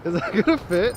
Is that gonna fit?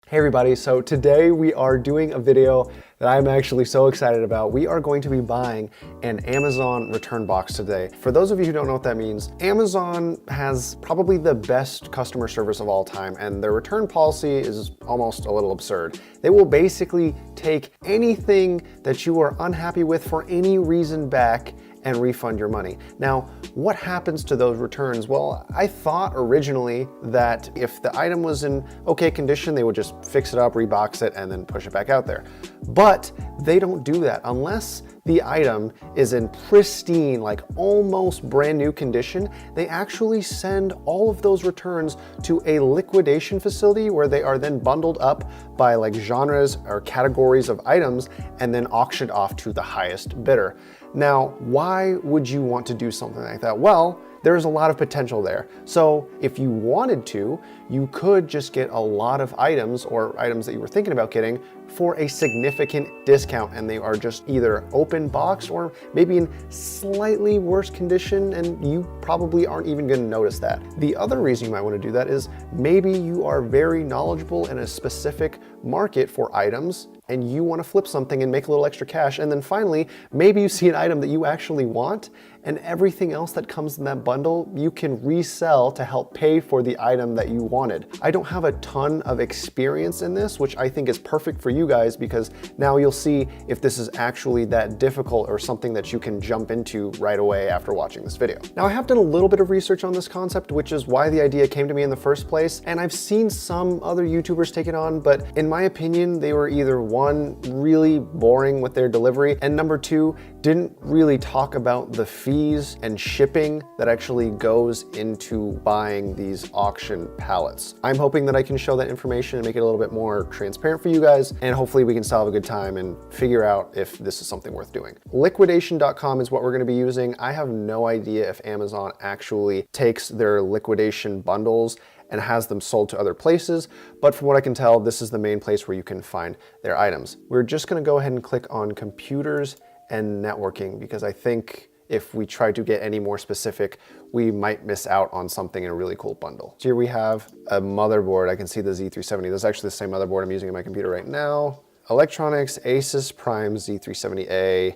Hey everybody, so today we are doing a video that I'm actually so excited about. We are going to be buying an Amazon return box today. For those of you who don't know what that means, Amazon has probably the best customer service of all time, and their return policy is almost a little absurd. They will basically take anything that you are unhappy with for any reason back and refund your money. Now, what happens to those returns? Well, I thought originally that if the item was in okay condition, they would just fix it up, rebox it, and then push it back out there. But they don't do that unless the item is in pristine, like almost brand new condition. They actually send all of those returns to a liquidation facility where they are then bundled up by like genres or categories of items and then auctioned off to the highest bidder. Now, why would you want to do something like that? Well, there's a lot of potential there. So if you wanted to, you could just get a lot of items or items that you were thinking about getting for a significant discount, and they are just either open box or maybe in slightly worse condition, and you probably aren't even gonna notice that. The other reason you might wanna do that is maybe you are very knowledgeable in a specific market for items and you wanna flip something and make a little extra cash. And then finally, maybe you see an item that you actually want and everything else that comes in that bundle, you can resell to help pay for the item that you wanted. I don't have a ton of experience in this, which I think is perfect for you guys because now you'll see if this is actually that difficult or something that you can jump into right away after watching this video. Now, I have done a little bit of research on this concept, which is why the idea came to me in the first place. And I've seen some other YouTubers take it on, but in my opinion, they were either one, really boring with their delivery, and number two, didn't really talk about the fees and shipping that actually goes into buying these auction pallets. I'm hoping that I can show that information and make it a little bit more transparent for you guys, and hopefully we can still have a good time and figure out if this is something worth doing. Liquidation.com is what we're gonna be using. I have no idea if Amazon actually takes their liquidation bundles and has them sold to other places, but from what I can tell, this is the main place where you can find their items. We're just gonna go ahead and click on computers and networking because I think if we try to get any more specific, we might miss out on something in a really cool bundle. So here we have a motherboard. I can see the Z370. This is actually the same motherboard I'm using in my computer right now. Electronics, Asus Prime Z370A.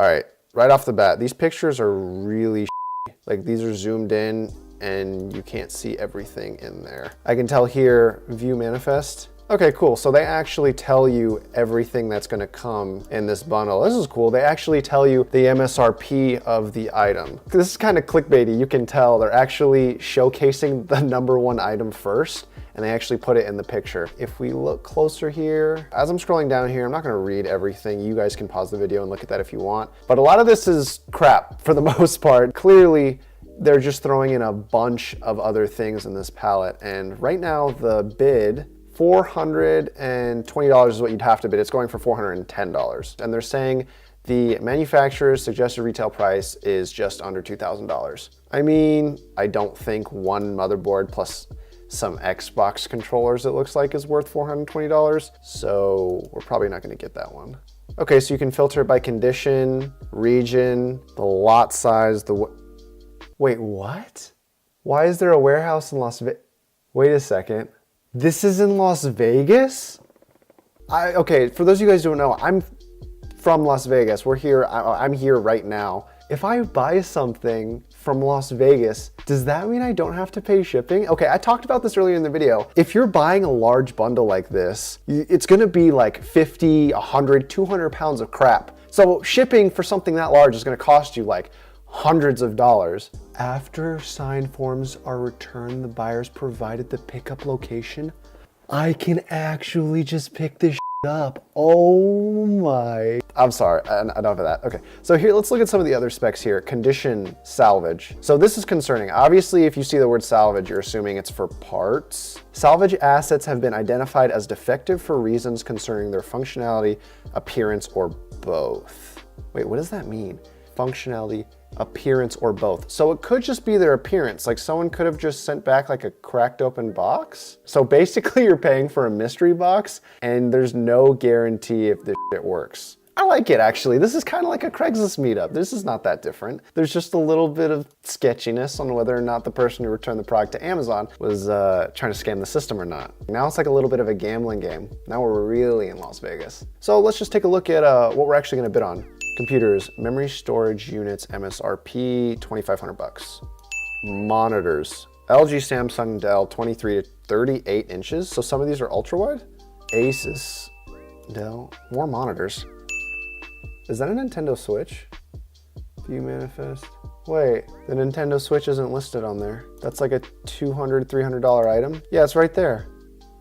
All right, right off the bat, these pictures are really like these are zoomed in and you can't see everything in there. I can tell here, view manifest. Okay, cool. So they actually tell you everything that's gonna come in this bundle. This is cool. They actually tell you the MSRP of the item. This is kind of clickbaity. You can tell they're actually showcasing the #1 item first, and they actually put it in the picture. If we look closer here, as I'm scrolling down here, I'm not gonna read everything. You guys can pause the video and look at that if you want. But a lot of this is crap for the most part. Clearly, they're just throwing in a bunch of other things in this pallet. And right now the bid, $420 is what you'd have to bid. It's going for $410. And they're saying the manufacturer's suggested retail price is just under $2,000. I mean, I don't think one motherboard plus some Xbox controllers, it looks like, is worth $420. So we're probably not gonna get that one. Okay, so you can filter by condition, region, the lot size, wait, what? Why is there a warehouse in Las Vegas? Wait a second. This is in Las Vegas? Okay, for those of you guys who don't know, I'm from Las Vegas. We're here, I'm here right now. If I buy something from Las Vegas, does that mean I don't have to pay shipping? Okay, I talked about this earlier in the video. If you're buying a large bundle like this, it's gonna be like 50, 100, 200 pounds of crap. So shipping for something that large is gonna cost you like hundreds of dollars. After signed forms are returned, the buyer's provided the pickup location. I can actually just pick this up. Oh my. I'm sorry, enough of that. Okay, so here, let's look at some of the other specs here. Condition salvage. So this is concerning. Obviously, if you see the word salvage, you're assuming it's for parts. Salvage assets have been identified as defective for reasons concerning their functionality, appearance, or both. Wait, what does that mean? Functionality, appearance, or both. So it could just be their appearance. Like someone could have just sent back like a cracked open box. So basically you're paying for a mystery box and there's no guarantee if this shit works. I like it actually. This is kind of like a Craigslist meetup. This is not that different. There's just a little bit of sketchiness on whether or not the person who returned the product to Amazon was trying to scam the system or not. Now it's like a little bit of a gambling game. Now we're really in Las Vegas. So let's just take a look at what we're actually gonna bid on. Computers, memory storage units, MSRP, 2,500 bucks. Monitors, LG, Samsung, Dell, 23 to 38 inches. So some of these are ultra wide. Asus, Dell, more monitors. Is that a Nintendo Switch? View manifest. Wait, the Nintendo Switch isn't listed on there. That's like a $200, $300 item. Yeah, it's right there.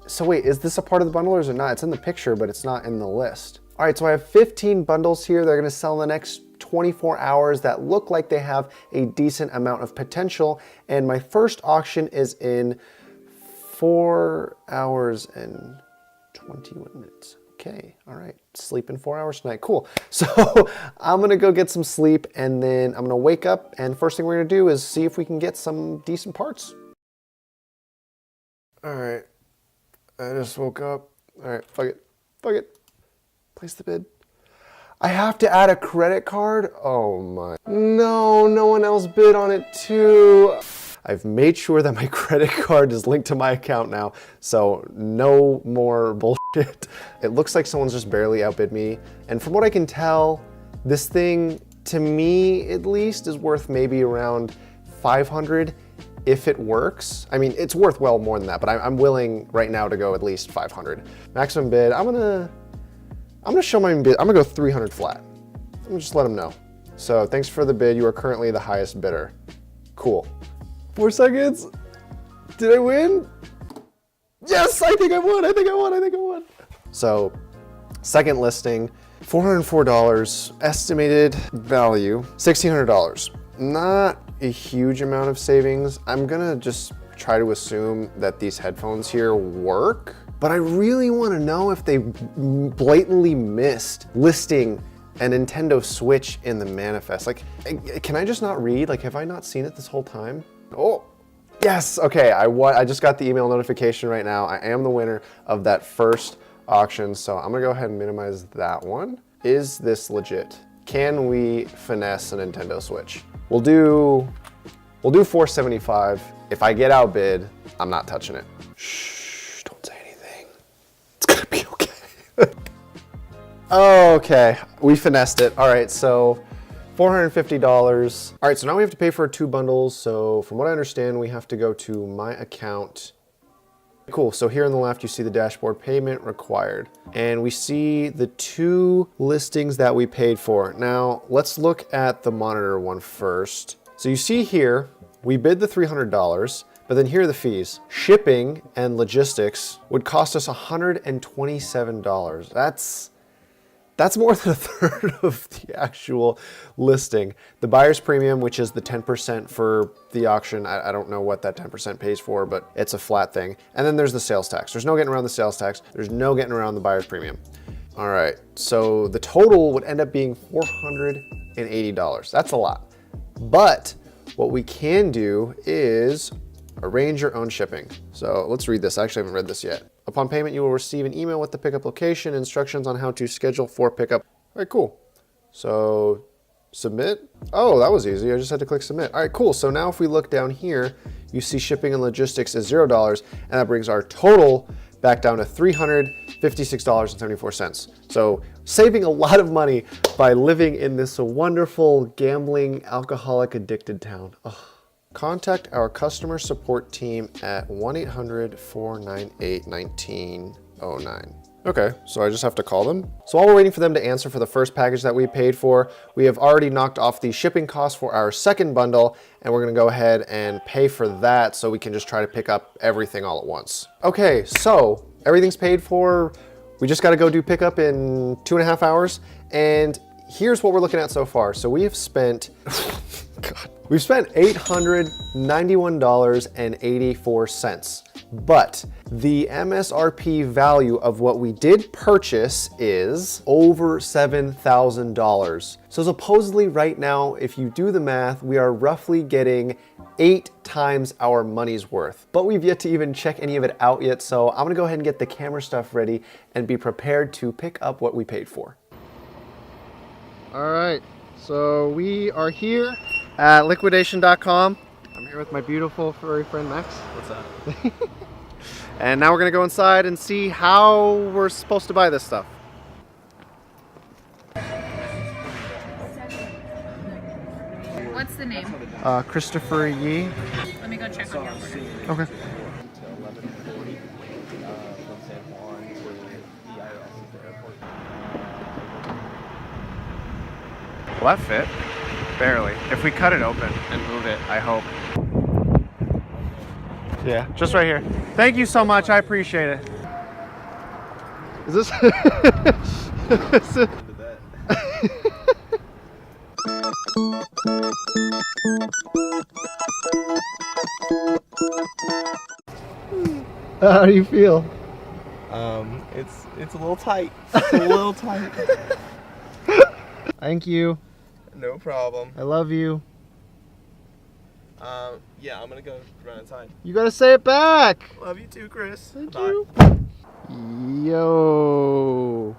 So wait, is this a part of the bundle or is it not? It's in the picture, but it's not in the list. All right, so I have 15 bundles here. They're gonna sell in the next 24 hours that look like they have a decent amount of potential. And my first auction is in 4 hours and 21 minutes. Okay, all right, sleeping 4 hours tonight, cool. So I'm gonna go get some sleep and then I'm gonna wake up and first thing we're gonna do is see if we can get some decent parts. All right, I just woke up. All right, fuck it. Place the bid. I have to add a credit card? Oh my, no one else bid on it too. I've made sure that my credit card is linked to my account now, so no more bullshit. It looks like someone's just barely outbid me. And from what I can tell, this thing, to me at least, is worth maybe around 500 if it works. I mean, it's worth well more than that, but I'm willing right now to go at least 500. Maximum bid, I'm gonna show my bid. I'm gonna go 300 flat. I'm gonna just let them know. So thanks for the bid. You are currently the highest bidder. Cool. 4 seconds. Did I win? Yes, I think I won. So second listing, $404, estimated value, $1,600. Not a huge amount of savings. I'm gonna just try to assume that these headphones here work, but I really wanna know if they blatantly missed listing a Nintendo Switch in the manifest. Like, can I just not read? Like, have I not seen it this whole time? Oh, yes, okay, I just got the email notification right now. I am the winner of that first auction, so I'm gonna go ahead and minimize that one. Is this legit? Can we finesse a Nintendo Switch? We'll do $475. If I get outbid, I'm not touching it. Shh, don't say anything. It's gonna be okay. Okay, we finessed it. All right, so $450. All right, so now we have to pay for 2 bundles. So from what I understand, we have to go to my account. Cool, so here on the left, you see the dashboard payment required. And we see the 2 listings that we paid for. Now, let's look at the monitor one first. So you see here, we bid the $300, but then here are the fees. Shipping and logistics would cost us $127. That's more than a third of the actual listing. The buyer's premium, which is the 10% for the auction, I don't know what that 10% pays for, but it's a flat thing. And then there's the sales tax. There's no getting around the sales tax. There's no getting around the buyer's premium. All right, so the total would end up being $480. That's a lot. But what we can do is arrange your own shipping. So let's read this. I actually haven't read this yet. Upon payment, you will receive an email with the pickup location, instructions on how to schedule for pickup. All right, cool. So submit. Oh, that was easy. I just had to click submit. All right, cool. So now if we look down here, you see shipping and logistics is $0, and that brings our total back down to $356.74. So saving a lot of money by living in this wonderful gambling, alcoholic addicted town. Ugh. Contact our customer support team at 1-800-498-1909. Okay, so I just have to call them. So while we're waiting for them to answer for the first package that we paid for, we have already knocked off the shipping cost for our second bundle, and we're gonna go ahead and pay for that so we can just try to pick up everything all at once. Okay, so everything's paid for. We just gotta go do pickup in 2.5 hours, and here's what we're looking at so far. So we have spent, God, we've spent $891.84, but the MSRP value of what we did purchase is over $7,000. So supposedly right now, if you do the math, we are roughly getting 8 times our money's worth, but we've yet to even check any of it out yet. So I'm gonna go ahead and get the camera stuff ready and be prepared to pick up what we paid for. All right, so we are here at liquidation.com. I'm here with my beautiful furry friend Max. What's up? And now we're gonna go inside and see how we're supposed to buy this stuff. What's the name? Christopher Yee. Let me go check on your order. Okay. Well, that fit. Barely. If we cut it open and move it, I hope. Yeah, just right here. Thank you so much. I appreciate it. Is this? How do you feel? It's a little tight. It's a little tight. Thank you. No problem. I love you. Yeah, I'm gonna go run inside. You gotta say it back. Love you too, Chris. Thank Bye. you. Yo.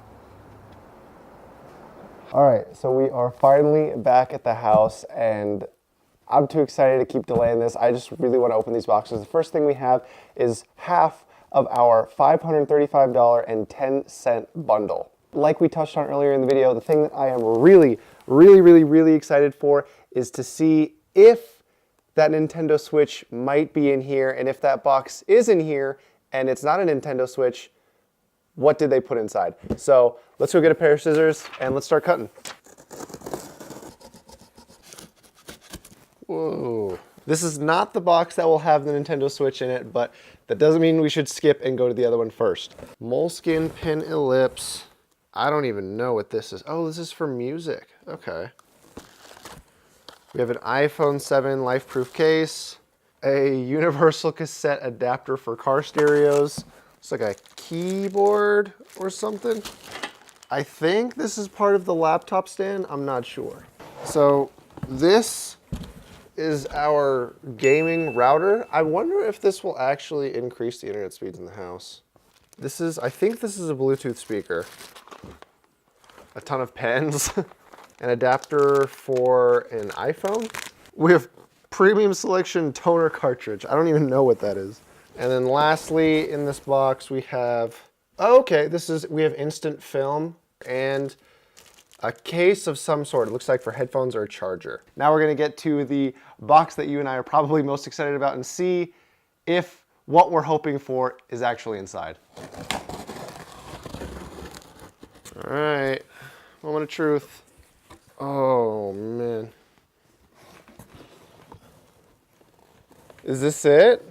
All right, so we are finally back at the house, and I'm too excited to keep delaying this. I just really want to open these boxes. The first thing we have is half of our $535.10 bundle. Like we touched on earlier in the video, the thing that I am really excited for is to see if that Nintendo Switch might be in here, and if that box is in here and it's not a Nintendo Switch, what did they put inside? So let's go get a pair of scissors and let's start cutting. Whoa. This is not the box that will have the Nintendo Switch in it, but that doesn't mean we should skip and go to the other one first. Moleskin pin ellipse. I don't even know what this is. Oh, this is for music. Okay. We have an iPhone 7 LifeProof case, a universal cassette adapter for car stereos. It's like a keyboard or something. I think this is part of the laptop stand. I'm not sure. So this is our gaming router. I wonder if this will actually increase the internet speeds in the house. I think this is a Bluetooth speaker. A ton of pens, an adapter for an iPhone. We have premium selection toner cartridge. I don't even know what that is. And then lastly, in this box, we have, we have instant film and a case of some sort. It looks like for headphones or a charger. Now we're gonna get to the box that you and I are probably most excited about and see if what we're hoping for is actually inside. All right, moment of truth. Oh man. Is this it?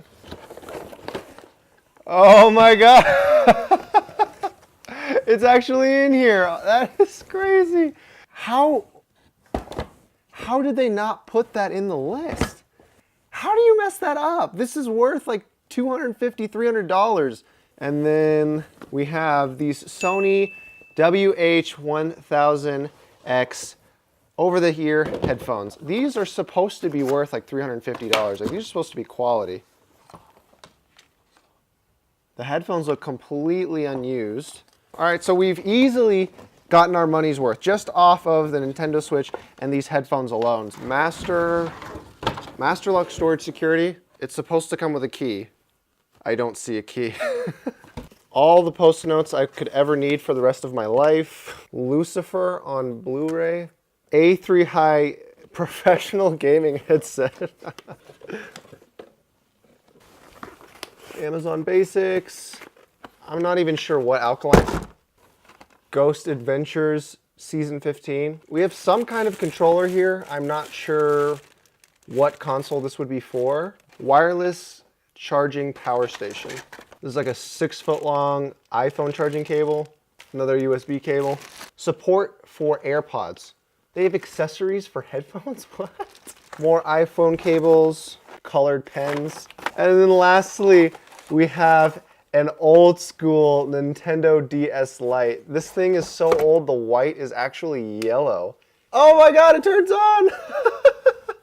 Oh my God. It's actually in here. That is crazy. How did they not put that in the list? How do you mess that up? This is worth like $250, $300. And then we have these Sony WH-1000X over-the-ear headphones. These are supposed to be worth like $350. Like, these are supposed to be quality. The headphones look completely unused. All right, so we've easily gotten our money's worth just off of the Nintendo Switch and these headphones alone. Master Lock storage security. It's supposed to come with a key. I don't see a key. All the Post-it notes I could ever need for the rest of my life. Lucifer on Blu-ray. A3 High professional gaming headset. Amazon Basics. I'm not even sure what Alkaline. Ghost Adventures Season 15. We have some kind of controller here. I'm not sure what console this would be for. Wireless charging power station. This is like a 6-foot long iPhone charging cable. Another USB cable. Support for AirPods. They have accessories for headphones? What? More iPhone cables, colored pens. And then lastly, we have an old school Nintendo DS Lite. This thing is so old, the white is actually yellow. Oh my God, it turns on!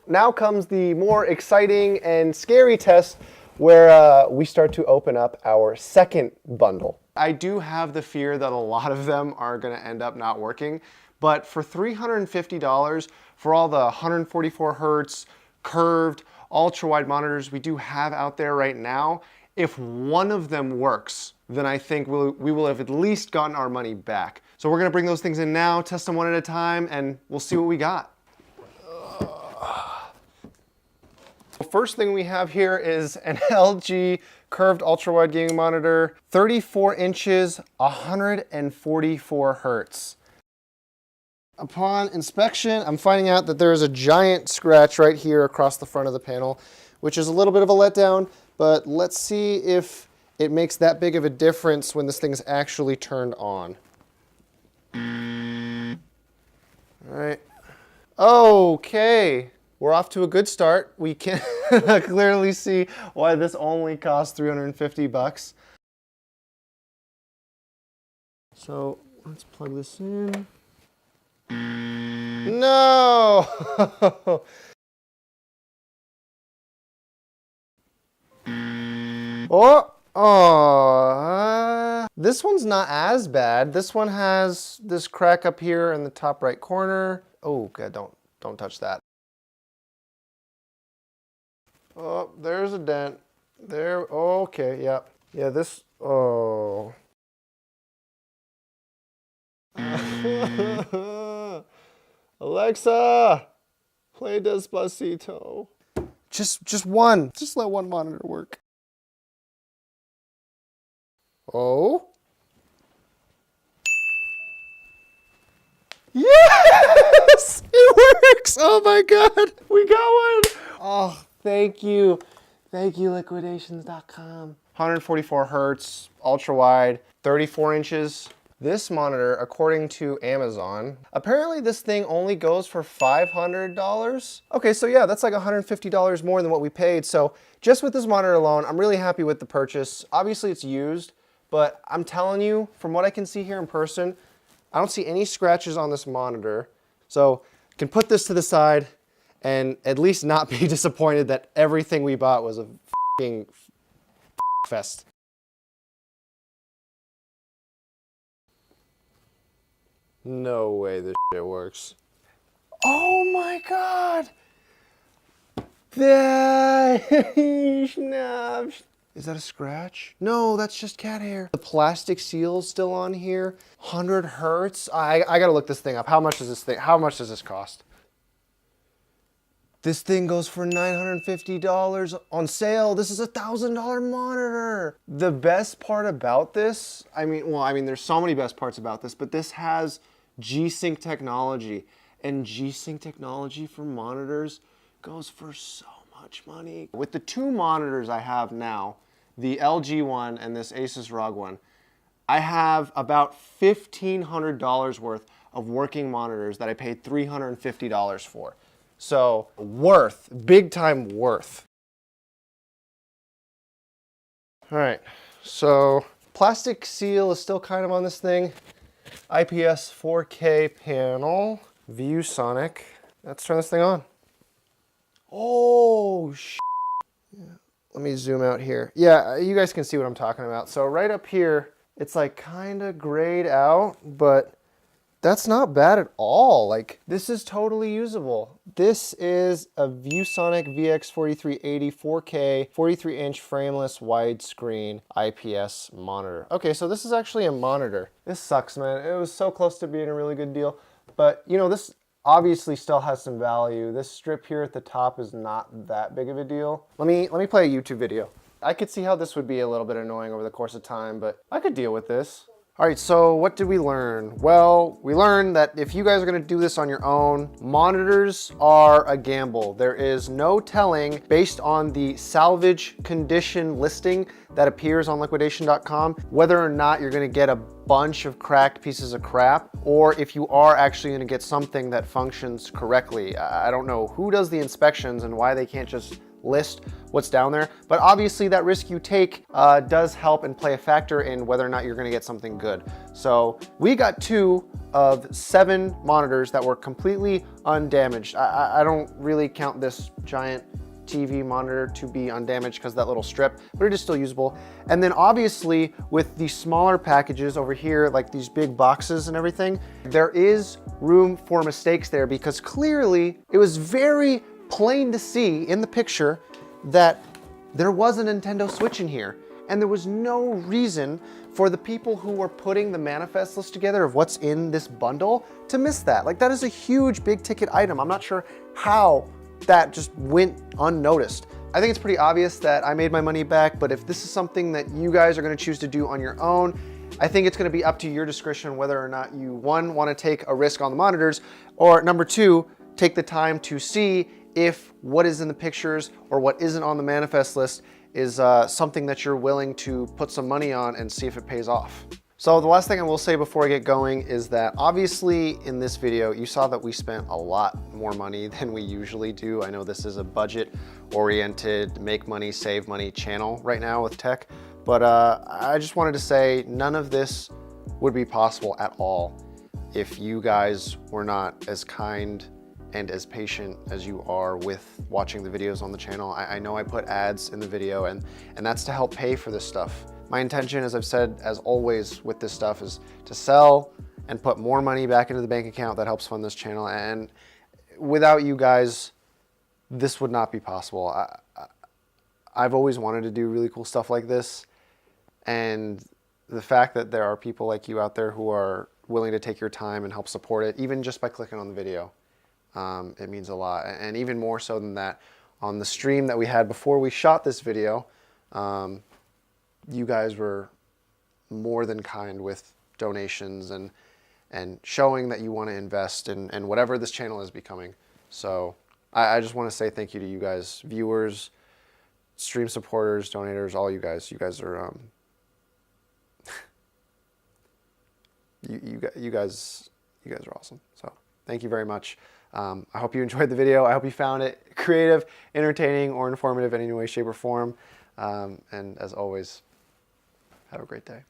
Now comes the more exciting and scary test where we start to open up our second bundle. I do have the fear that a lot of them are gonna end up not working, But for $350, for all the 144 hertz, curved, ultra-wide monitors we do have out there right now, if one of them works, then I think we will have at least gotten our money back. So we're gonna bring those things in now, test them one at a time, and we'll see what we got. First thing we have here is an LG curved ultra-wide gaming monitor, 34 inches, 144 hertz. Upon inspection, I'm finding out that there is a giant scratch right here across the front of the panel, which is a little bit of a letdown, but let's see if it makes that big of a difference when this thing's actually turned on. All right. Okay. We're off to a good start. We can clearly see why this only cost 350 bucks. So let's plug this in. No! This one's not as bad. This one has this crack up here in the top right corner. Oh, God, don't touch that. Oh, there's a dent. There, okay, yeah. Yeah, this, oh. Alexa, play Despacito. Just one. Just let one monitor work. Oh. Yes! It works! Oh my God, we got one! Oh, thank you. Thank you, liquidations.com. 144 hertz, ultra wide, 34 inches. This monitor, according to Amazon, apparently this thing only goes for $500. Okay, so yeah, that's like $150 more than what we paid. So just with this monitor alone, I'm really happy with the purchase. Obviously it's used, but I'm telling you, from what I can see here in person, I don't see any scratches on this monitor. So I can put this to the side and at least not be disappointed that everything we bought was a f***ing fest. No way this shit works. Oh my God! Is that a scratch? No, that's just cat hair. The plastic seal's still on here. 100 hertz. I gotta look this thing up. How much does this cost? This thing goes for $950 on sale. This is a $1,000 monitor. The best part about this, I mean, there's so many best parts about this, but this has G-Sync technology, and G-Sync technology for monitors goes for so much money. With the two monitors I have now, the LG one and this Asus ROG one, I have about $1,500 worth of working monitors that I paid $350 for. So worth, big time worth. All right, so plastic seal is still kind of on this thing. IPS 4K panel, ViewSonic. Let's turn this thing on. Oh, yeah. Let me zoom out here. Yeah, you guys can see what I'm talking about. So right up here, it's like kind of grayed out, but that's not bad at all. Like, this is totally usable. This is a ViewSonic VX4380 4K 43-inch frameless widescreen IPS monitor. Okay, so this is actually a monitor. This sucks, man. It was so close to being a really good deal. But, you know, this obviously still has some value. This strip here at the top is not that big of a deal. Let me play a YouTube video. I could see how this would be a little bit annoying over the course of time, but I could deal with this. All right, so what did we learn? Well, we learned that if you guys are gonna do this on your own, monitors are a gamble. There is no telling, based on the salvage condition listing that appears on liquidation.com, whether or not you're gonna get a bunch of cracked pieces of crap, or if you are actually gonna get something that functions correctly. I don't know who does the inspections and why they can't just list what's down there, but obviously that risk you take does help and play a factor in whether or not you're gonna get something good. So we got 2 of 7 monitors that were completely undamaged. I don't really count this giant TV monitor to be undamaged because of that little strip, but it is still usable. And then obviously with the smaller packages over here, like these big boxes and everything, there is room for mistakes there because clearly it was very plain to see in the picture that there was a Nintendo Switch in here. And there was no reason for the people who were putting the manifest list together of what's in this bundle to miss that. Like, that is a huge big ticket item. I'm not sure how that just went unnoticed. I think it's pretty obvious that I made my money back, but if this is something that you guys are gonna choose to do on your own, I think it's gonna be up to your discretion whether or not you, one, wanna take a risk on the monitors, or number two, take the time to see if what is in the pictures or what isn't on the manifest list is something that you're willing to put some money on and see if it pays off. So the last thing I will say before I get going is that obviously in this video, you saw that we spent a lot more money than we usually do. I know this is a budget-oriented, make money, save money channel right now with tech, but I just wanted to say none of this would be possible at all if you guys were not as kind and as patient as you are with watching the videos on the channel. I know I put ads in the video and that's to help pay for this stuff. My intention, as I've said, as always with this stuff, is to sell and put more money back into the bank account that helps fund this channel. And without you guys, this would not be possible. I've always wanted to do really cool stuff like this. And the fact that there are people like you out there who are willing to take your time and help support it, even just by clicking on the video, it means a lot. And even more so than that, on the stream that we had before we shot this video, you guys were more than kind with donations and showing that you want to invest in whatever this channel is becoming. So I just want to say thank you to you guys, viewers, stream supporters, donators, all you guys. You guys are you guys are awesome. So thank you very much. I hope you enjoyed the video. I hope you found it creative, entertaining, or informative in any way, shape, or form. And as always, have a great day.